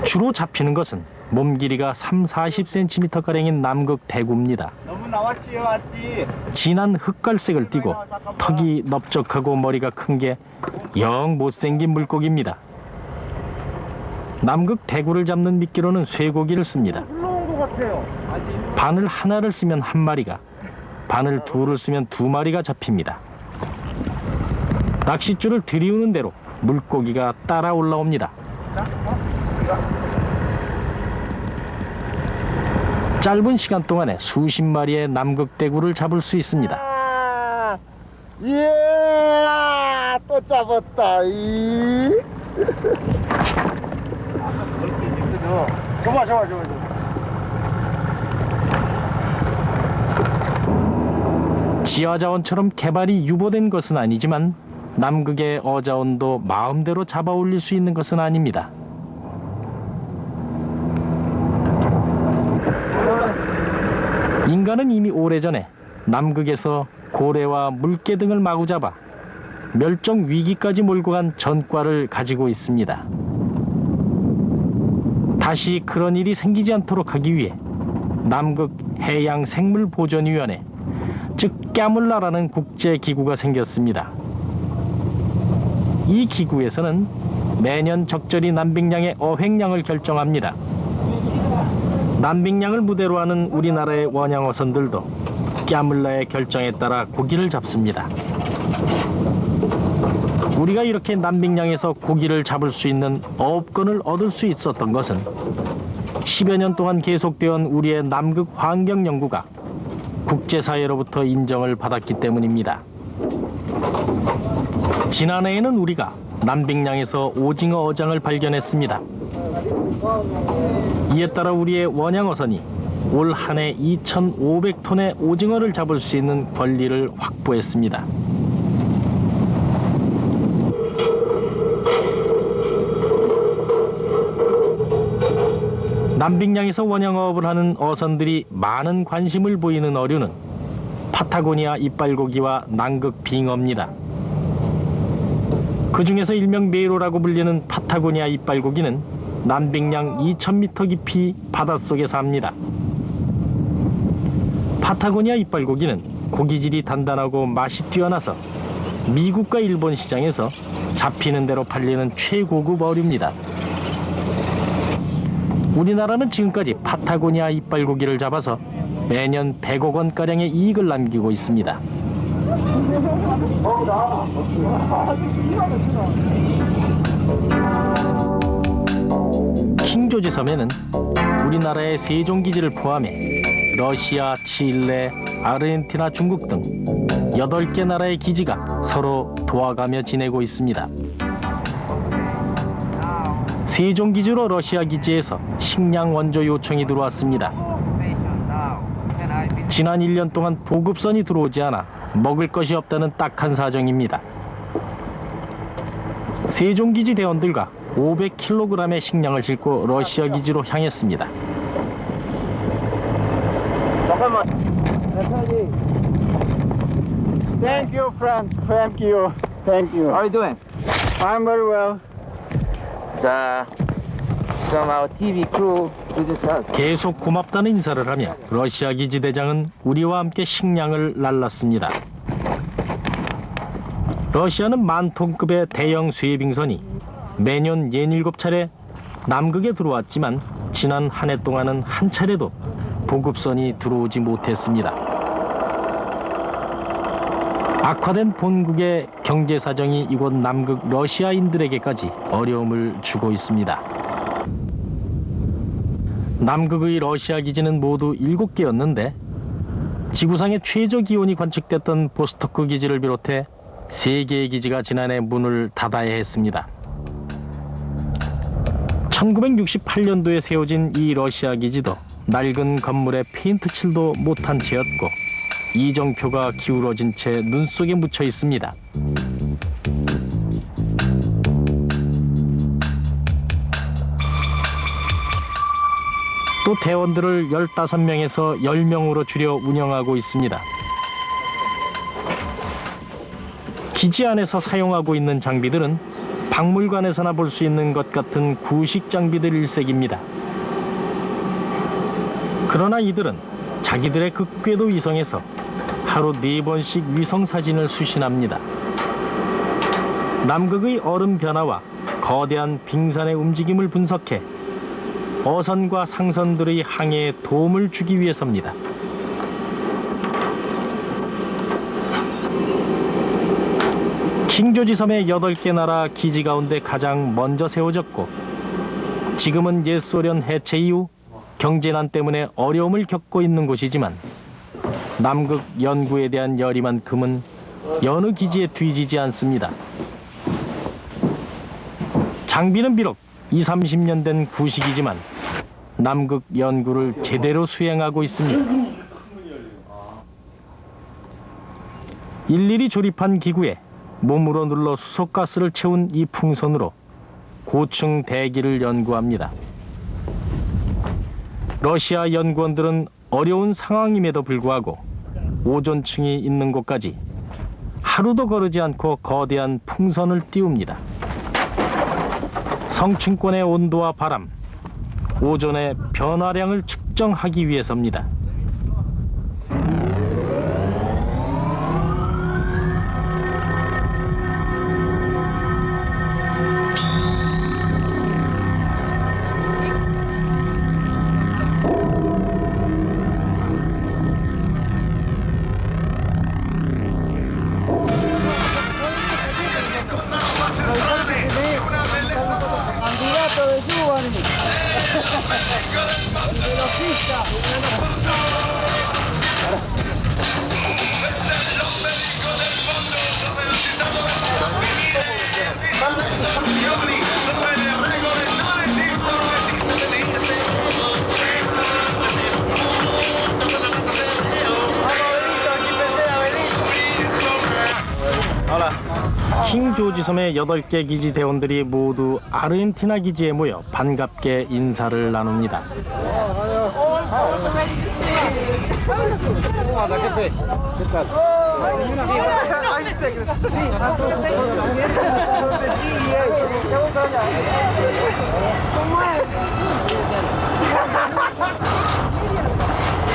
주로 잡히는 것은 몸 길이가 30~40cm가량인 남극 대구입니다. 너무 나왔지요, 왔지? 진한 흑갈색을 띠고 턱이 넓적하고 머리가 큰 게 영 못생긴 물고기입니다. 남극 대구를 잡는 미끼로는 쇠고기를 씁니다. 바늘 하나를 쓰면 한 마리가, 바늘 둘을 쓰면 두 마리가 잡힙니다. 낚싯줄을 들이우는 대로 물고기가 따라 올라옵니다. 짧은 시간 동안에 수십 마리의 남극 대구를 잡을 수 있습니다. 이야, 또 잡았다. 좋아. 지하자원처럼 개발이 유보된 것은 아니지만 남극의 어자원도 마음대로 잡아 올릴 수 있는 것은 아닙니다. 인간은 이미 오래전에 남극에서 고래와 물개 등을 마구 잡아 멸종 위기까지 몰고 간 전과를 가지고 있습니다. 다시 그런 일이 생기지 않도록 하기 위해 남극 해양생물보존위원회, 즉 까물라라는 국제기구가 생겼습니다. 이 기구에서는 매년 적절히 남빙양의 어획량을 결정합니다. 남빙양을 무대로 하는 우리나라의 원양어선들도 까물라의 결정에 따라 고기를 잡습니다. 우리가 이렇게 남빙양에서 고기를 잡을 수 있는 어업권을 얻을 수 있었던 것은 10여 년 동안 계속되어온 우리의 남극 환경 연구가 국제사회로부터 인정을 받았기 때문입니다. 지난해에는 우리가 남빙량에서 오징어 어장을 발견했습니다. 이에 따라 우리의 원양어선이 올 한 해 2,500톤의 오징어를 잡을 수 있는 권리를 확보했습니다. 남빙량에서 원양어업을 하는 어선들이 많은 관심을 보이는 어류는 파타고니아 이빨고기와 남극 빙어입니다. 그 중에서 일명 메로라고 불리는 파타고니아 이빨고기는 남빙량 2,000m 깊이 바닷속에 삽니다. 파타고니아 이빨고기는 고기질이 단단하고 맛이 뛰어나서 미국과 일본 시장에서 잡히는 대로 팔리는 최고급 어류입니다. 우리나라는 지금까지 파타고니아 이빨고기를 잡아서 매년 100억 원가량의 이익을 남기고 있습니다. 킹조지 섬에는 우리나라의 세종기지를 포함해 러시아, 칠레, 아르헨티나, 중국 등 8개 나라의 기지가 서로 도와가며 지내고 있습니다. 세종기지로 러시아 기지에서 식량 원조 요청이 들어왔습니다. 지난 1년 동안 보급선이 들어오지 않아 먹을 것이 없다는 딱한 사정입니다. 세종기지 대원들과 500kg의 식량을 싣고 러시아 기지로 향했습니다. 잠깐만. Thank you, friend. Thank you. Thank you. How are you doing? I'm very well. 자, some our TV crew visit us. 계속 고맙다는 인사를 하며 러시아 기지 대장은 우리와 함께 식량을 날랐습니다. 러시아는 10,000톤급의 대형 쇠빙선이 매년 67차례 남극에 들어왔지만 지난 한 해 동안은 한 차례도 보급선이 들어오지 못했습니다. 악화된 본국의 경제 사정이 이곳 남극 러시아인들에게까지 어려움을 주고 있습니다. 남극의 러시아 기지는 모두 7개였는데 지구상의 최저 기온이 관측됐던 보스토크 기지를 비롯해 3개의 기지가 지난해 문을 닫아야 했습니다. 1968년도에 세워진 이 러시아 기지도 낡은 건물에 페인트 칠도 못한 채였고 이정표가 기울어진 채 눈 속에 묻혀 있습니다. 또 대원들을 15명에서 10명으로 줄여 운영하고 있습니다. 기지 안에서 사용하고 있는 장비들은 박물관에서나 볼 수 있는 것 같은 구식 장비들 일색입니다. 그러나 이들은 자기들의 극궤도 위성에서 하루 4번씩 위성 사진을 수신합니다. 남극의 얼음 변화와 거대한 빙산의 움직임을 분석해 어선과 상선들의 항해에 도움을 주기 위해서입니다. 킹조지 섬의 8개 나라 기지 가운데 가장 먼저 세워졌고 지금은 옛 소련 해체 이후 경제난 때문에 어려움을 겪고 있는 곳이지만 남극 연구에 대한 열의만큼은 여느 기지에 뒤지지 않습니다. 장비는 비록 20-30년 된 구식이지만 남극 연구를 제대로 수행하고 있습니다. 일일이 조립한 기구에 몸으로 눌러 수소가스를 채운 이 풍선으로 고층 대기를 연구합니다. 러시아 연구원들은 어려운 상황임에도 불구하고 오존층이 있는 곳까지 하루도 거르지 않고 거대한 풍선을 띄웁니다. 성층권의 온도와 바람, 오존의 변화량을 측정하기 위해서입니다. 킹 조지 섬의 8개 기지 대원들이 모두 아르헨티나 기지에 모여 반갑게 인사를 나눕니다.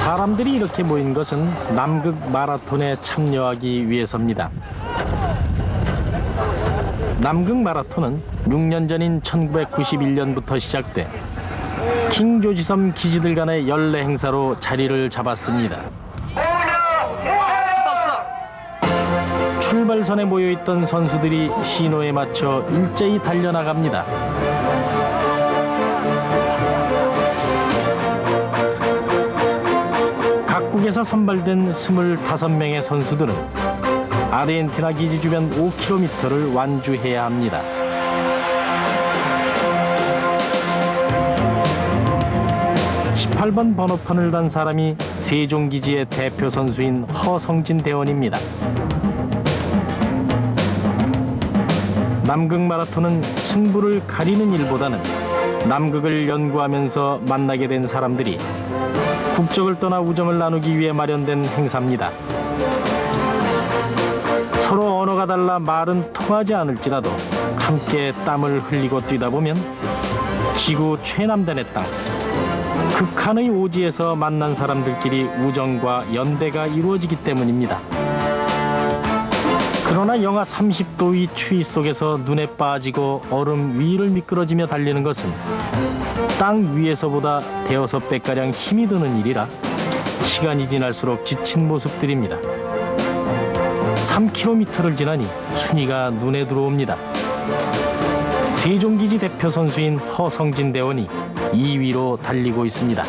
사람들이 이렇게 모인 것은 남극 마라톤에 참여하기 위해서입니다. 남극 마라톤은 6년 전인 1991년부터 시작돼 킹 조지섬 기지들 간의 연례 행사로 자리를 잡았습니다. 출발선에 모여있던 선수들이 신호에 맞춰 일제히 달려나갑니다. 각국에서 선발된 25명의 선수들은 아르헨티나 기지 주변 5km를 완주해야 합니다. (18번) 번호판을 단 사람이 세종기지의 대표 선수인 허성진 대원입니다. 남극 마라톤은 승부를 가리는 일보다는 남극을 연구하면서 만나게 된 사람들이 국적을 떠나 우정을 나누기 위해 마련된 행사입니다. 서로 언어가 달라 말은 통하지 않을지라도 함께 땀을 흘리고 뛰다 보면 지구 최남단의 땅, 극한의 오지에서 만난 사람들끼리 우정과 연대가 이루어지기 때문입니다. 그러나 영하 30도의 추위 속에서 눈에 빠지고 얼음 위를 미끄러지며 달리는 것은 땅 위에서보다 대여섯 배가량 힘이 드는 일이라 시간이 지날수록 지친 모습들입니다. 3km를 지나니 순위가 눈에 들어옵니다. 세종기지 대표 선수인 허성진 대원이 2위로 달리고 있습니다.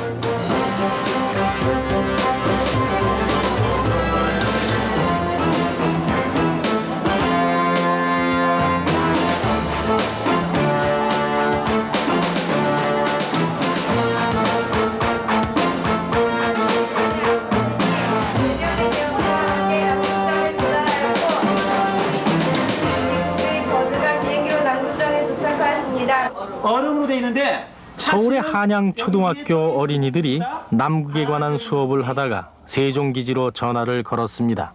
얼음으로 돼 있는데 서울의 한양초등학교 어린이들이 남극에 관한 수업을 하다가 세종기지로 전화를 걸었습니다.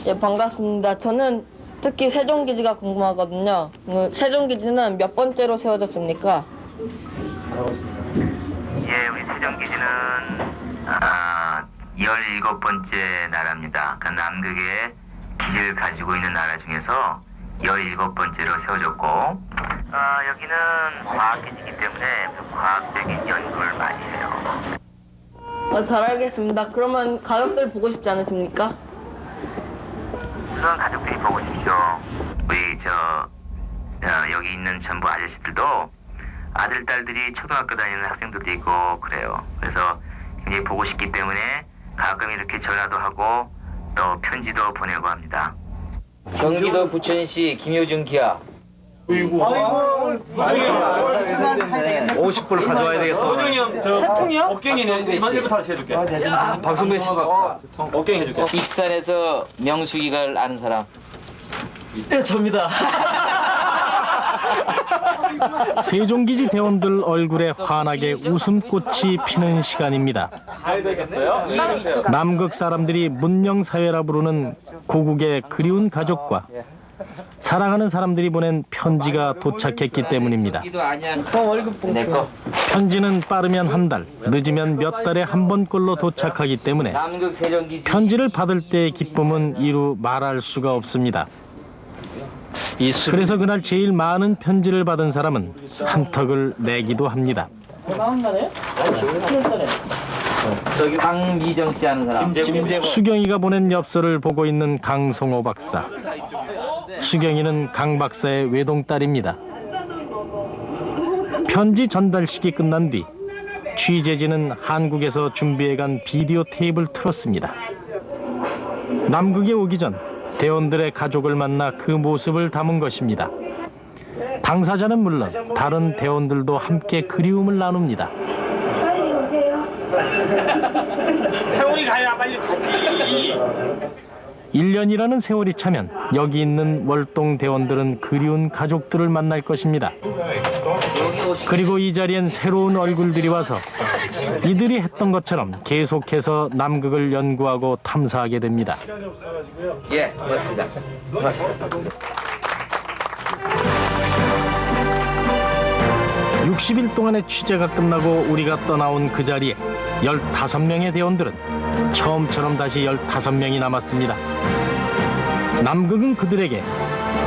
예, 반갑습니다. 저는 특히 세종기지가 궁금하거든요. 세종기지는 몇 번째로 세워졌습니까? 예, 우리 세종기지는 17번째 나라입니다. 그 남극에 기지를 가지고 있는 나라 중에서 17번째로 세워졌고 여기는 과학기지이기 때문에 과학적인 연구를 많이 해요. 잘 알겠습니다. 그러면 가족들 보고 싶지 않으십니까? 우선 가족들이 보고 싶죠. 우리 여기 있는 전부 아저씨들도 아들, 딸들이 초등학교 다니는 학생들도 있고 그래요. 그래서 굉장히 보고 싶기 때문에 가끔 이렇게 전화도 하고 또 편지도 보내고 합니다. 경기도 부천시 김효준 기아. 50불 가져와야 되겠다. 효준이 형, 저 어경이네. 이거 다시 해줄게. 박성배 씨 박사. 어경 해줄게. 익산에서 명수기가를 아는 사람. 네, 접니다. 세종기지 대원들 얼굴에 환하게 웃음꽃이 피는 시간입니다. 남극 사람들이 문명사회라 부르는 고국의 그리운 가족과 사랑하는 사람들이 보낸 편지가 도착했기 때문입니다. 내 거. 편지는 빠르면 한 달, 늦으면 몇 달에 한 번꼴로 도착하기 때문에 남극 세종기지. 편지를 받을 때의 기쁨은 이루 말할 수가 없습니다. 그래서 그날 제일 많은 편지를 받은 사람은 한턱을 내기도 합니다. 저기 강미정 씨 아는 사람. 김재범. 수경이가 보낸 엽서를 보고 있는 강송호 박사. 수경이는 강 박사의 외동딸입니다. 편지 전달식이 끝난 뒤 취재진은 한국에서 준비해간 비디오 테이프를 틀었습니다. 남극에 오기 전 대원들의 가족을 만나 그 모습을 담은 것입니다. 당사자는 물론 다른 대원들도 함께 그리움을 나눕니다. 빨리 오세요. 세월이 가야 빨리 가지. 1년이라는 세월이 차면 여기 있는 월동 대원들은 그리운 가족들을 만날 것입니다. 그리고 이 자리엔 새로운 얼굴들이 와서 이들이 했던 것처럼 계속해서 남극을 연구하고 탐사하게 됩니다. 예, 고맙습니다. 고맙습니다. 60일 동안의 취재가 끝나고 우리가 떠나온 그 자리에 15명의 대원들은 처음처럼 다시 15명이 남았습니다. 남극은 그들에게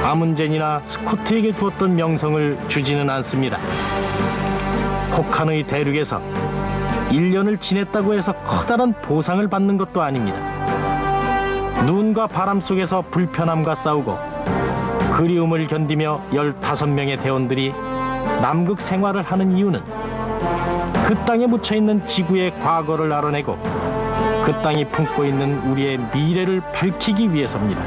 아문젠이나 스코트에게 주었던 명성을 주지는 않습니다. 혹한의 대륙에서 1년을 지냈다고 해서 커다란 보상을 받는 것도 아닙니다. 눈과 바람 속에서 불편함과 싸우고 그리움을 견디며 15명의 대원들이 남극 생활을 하는 이유는 그 땅에 묻혀있는 지구의 과거를 알아내고 그 땅이 품고 있는 우리의 미래를 밝히기 위해서입니다.